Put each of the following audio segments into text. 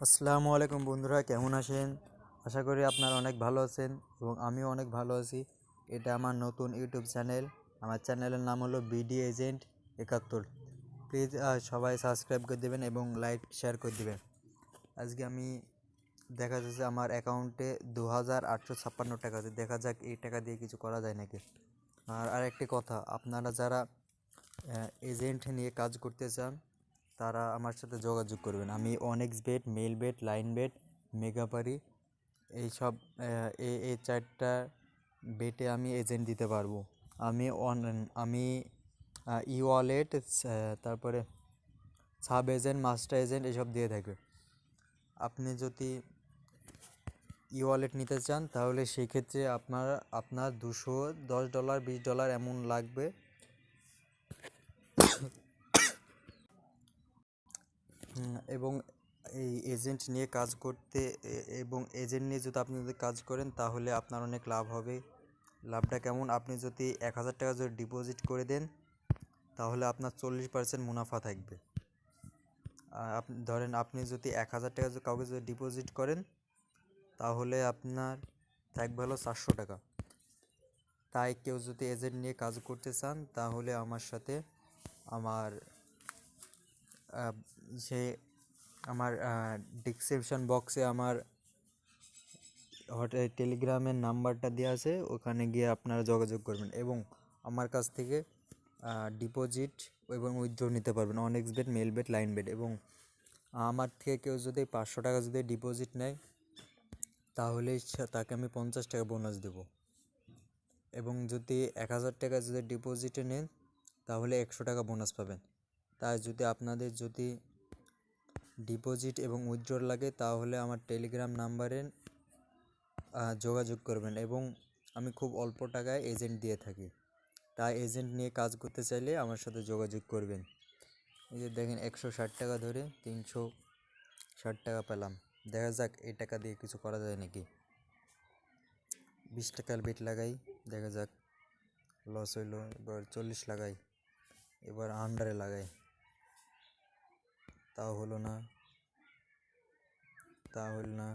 আসসালামু আলাইকুম বন্ধুরা, কেমন আছেন? আশা করি আপনারা অনেক ভালো আছেন এবং আমিও অনেক ভালো আছি। এটা আমার নতুন ইউটিউব চ্যানেল। আমার চ্যানেলের নাম হলো বিডি এজেন্ট 71। প্লিজ সবাই সাবস্ক্রাইব করে দেবেন এবং লাইক শেয়ার করে দেবেন। আজকে আমি দেখা যাচ্ছে আমার অ্যাকাউন্টে 2856 টাকা আছে। দেখা যাক এই টাকা দিয়ে কিছু করা যায় নাকি। আর আরেকটি কথা, আপনারা যারা এজেন্ট নিয়ে কাজ করতে চান তারা আমার সাথে যোগাযোগ করবেন। আমি one x bet, Melbet, Linebet, Megapari, এইসব এই চারটা বেটে আমি এজেন্ট দিতে পারবো। আমি ই ওয়ালেট, তারপরে সাব এজেন্ট, মাস্টার এজেন্ট এসব দিয়ে থাকি। আপনি যদি ই ওয়ালেট নিতে চান তাহলে সেই ক্ষেত্রে আপনার $210, $20 এমন লাগবে। এবং এই এজেন্ট নিয়ে কাজ করতে এবং এজেন্ট নিয়ে যদি কাজ করেন তাহলে আপনার অনেক লাভ হবে। লাভটা কেমন? আপনি যদি 1000 টাকা যদি ডিপোজিট করে দেন তাহলে আপনার 40% মুনাফা থাকবে। আপনি ধরেন, আপনি যদি 1000 টাকা কাউকে যদি ডিপোজিট করেন তাহলে আপনার থাকবে হলো 400 টাকা। তাই কেউ যদি এজেন্ট নিয়ে কাজ করতে চান তাহলে আমার সাথে আমার সে আমার ডিসক্রিপশন বক্সে আমার টেলিগ্রামের নাম্বারটা দেওয়া আছে, ওখানে গিয়ে আপনারা যোগাযোগ করবেন এবং আমার কাছ থেকে ডিপোজিট এবং উইথড্র নিতে পারবেন। One x bet, Melbet, Linebet. এবং আমার থেকে কেউ যদি 500 টাকা যদি ডিপোজিট নেয় তাহলে তাকে আমি 50 টাকা বোনাস দেবো। এবং যদি 1000 টাকা যদি ডিপোজিটে নেন তাহলে 100 টাকা বোনাস পাবেন। তাই যদি আপনাদের যদি ডিপোজিট এবং উইথড্র লাগে তাহলে আমার টেলিগ্রাম নাম্বারে যোগাযোগ করবেন। এবং আমি খুব অল্প টাকায় এজেন্ট দিয়ে থাকি, তাই এজেন্ট নিয়ে কাজ করতে চাইলে আমার সাথে যোগাযোগ করবেন। এই যে দেখেন, 160 টাকা ধরে 360 টাকা পেলাম। দেখা যাক এই টাকা দিয়ে কিছু করা যায় নাকি। 20 টাকার বেট লাগাই, দেখা যাক। লস হইলো। এবার 40 লাগাই, এবার আন্ডারে লাগাই, তাও হলো না, তা হলো না।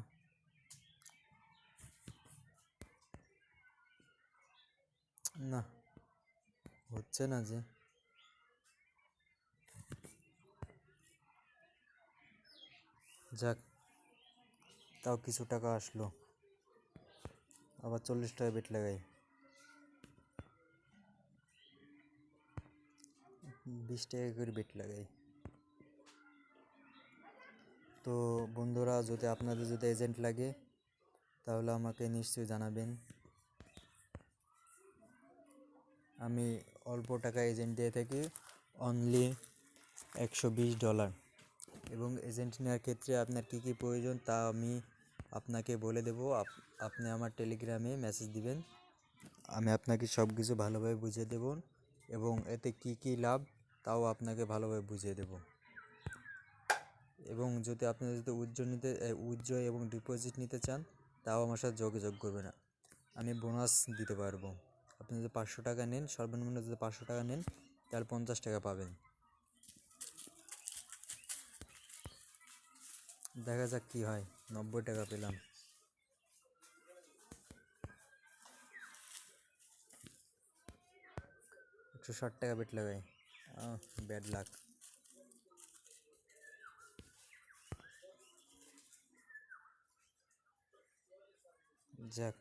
না, হচ্ছে না যে। যাক, তাও কিছু টাকা আসলো। আবার 40 টাকা বেট লাগাই, 20 টাকা করে বেট লাগাই। তো বন্ধুরা, যদি আপনাদের যদি এজেন্ট লাগে তাহলে আমাকে নিশ্চয়ই জানাবেন। আমি অল্প টাকা এজেন্ট দিয়ে থাকি, অনলি $120। এবং এজেন্ট নেওয়ার ক্ষেত্রে আপনার কী কী প্রয়োজন তা আমি আপনাকে বলে দেবো। আপনি আমার টেলিগ্রামে মেসেজ দিবেন, আমি আপনাকে সব কিছু ভালোভাবে বুঝিয়ে দেব এবং এতে কী কী লাভ তাও আপনাকে ভালোভাবে বুঝিয়ে দেব। এবং যদি আপনি যদি উইথড্র এবং ডিপোজিট নিতে চান তাও আমার সাথে যোগাযোগ করবেন, আমি বোনাস দিতে পারবো। আপনি যদি 500 টাকা নেন, সর্বনিম্ন যদি 500 টাকা নেন তাহলে 50 টাকা পাবেন। দেখা যাক কি হয়। 90 টাকা পেলাম। 160 টাকা বেট লাগাই, ব্যাড লাক। যাক,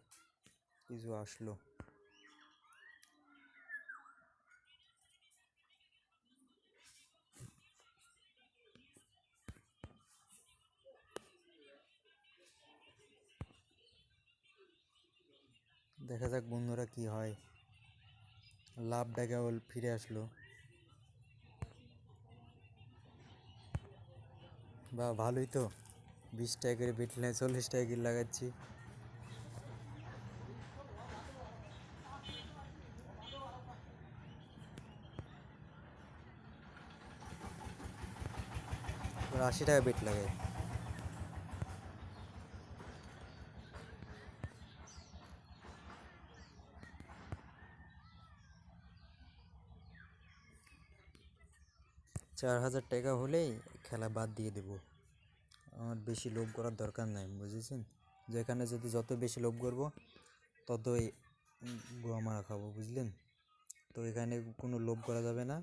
কিছু আসলো। দেখা যাক বন্ধুরা কি হয়। লাভটা কেবল ফিরে আসলো। বা ভালোই তো, 20 টাকা করে বেট 40 টাকা করে লাগাচ্ছি। এবার 80 টাকা বেট লাগাই, 4000 টাকা হলেই খেলা বাদ দিয়ে দেবো। আমার বেশি লোভ করার দরকার নাই, বুঝেছেন? যেখানে যদি যত বেশি লোভ করব ততই গোয়া মারা খাবো, বুঝলেন? তো এখানে কোনো লোভ করা যাবে না।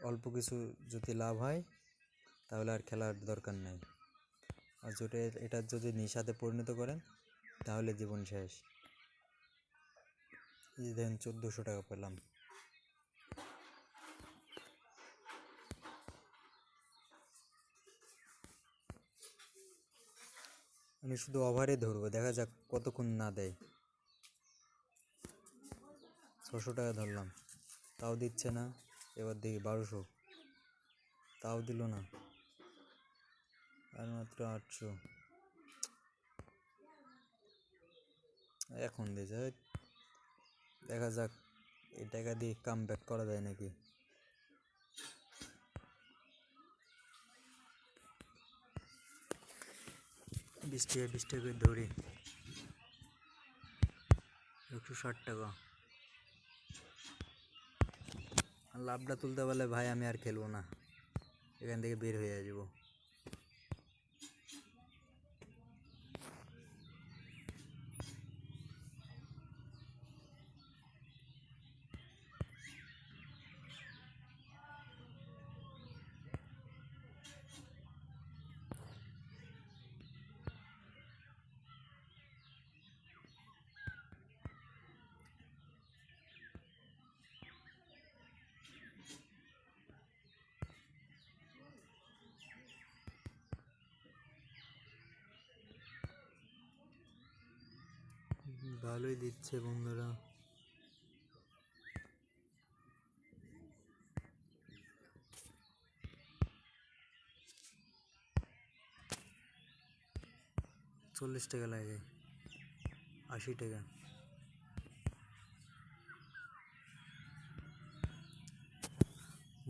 অল্প কিছু যদি লাভ হয় তাহলে আর খেলার দরকার নেই। আর যেটা এটা যদি নেশাতে পরিণত করেন তাহলে জীবন শেষ। এই দেখেন 1400 টাকা পেলাম। আমি শুধু ওভারে ধরবো, দেখা যাক কতক্ষণ না দেয়। 600 টাকা ধরলাম, তাও দিচ্ছে না। এবার দেখি 1200, তাও দিল না। আর মাত্র 800, এখন দিয়েছে। দেখা যাক এই টাকা দিয়ে কাম ব্যাক করা যায় নাকি। 20 টাকা করে ধরি, 160 টাকা। আর লাভটা তুলতে পারলে ভাই আমি আর খেলবো না, এখান থেকে বের হয়ে যাবো। ভালোই দিচ্ছে বন্ধুরা। চল্লিশ টাকা লাগে, 80 টাকা।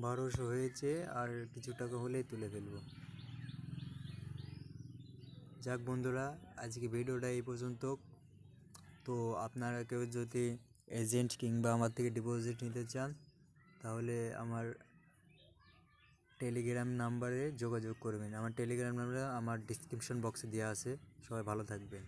বারোশো হয়েছে, আর কিছু টাকা হলেই তুলে ফেলবো। যাক বন্ধুরা, আজকে ভিডিওটা এই পর্যন্ত। তো আপনারা কেউ যদি এজেন্ট কিংবা আমার থেকে ডিপোজিট নিতে চান তাহলে আমার টেলিগ্রাম নাম্বারে যোগাযোগ করবেন। আমার টেলিগ্রাম নাম্বার আমার ডিসক্রিপশন বক্সে দেওয়া আছে। সবাই ভালো থাকবেন।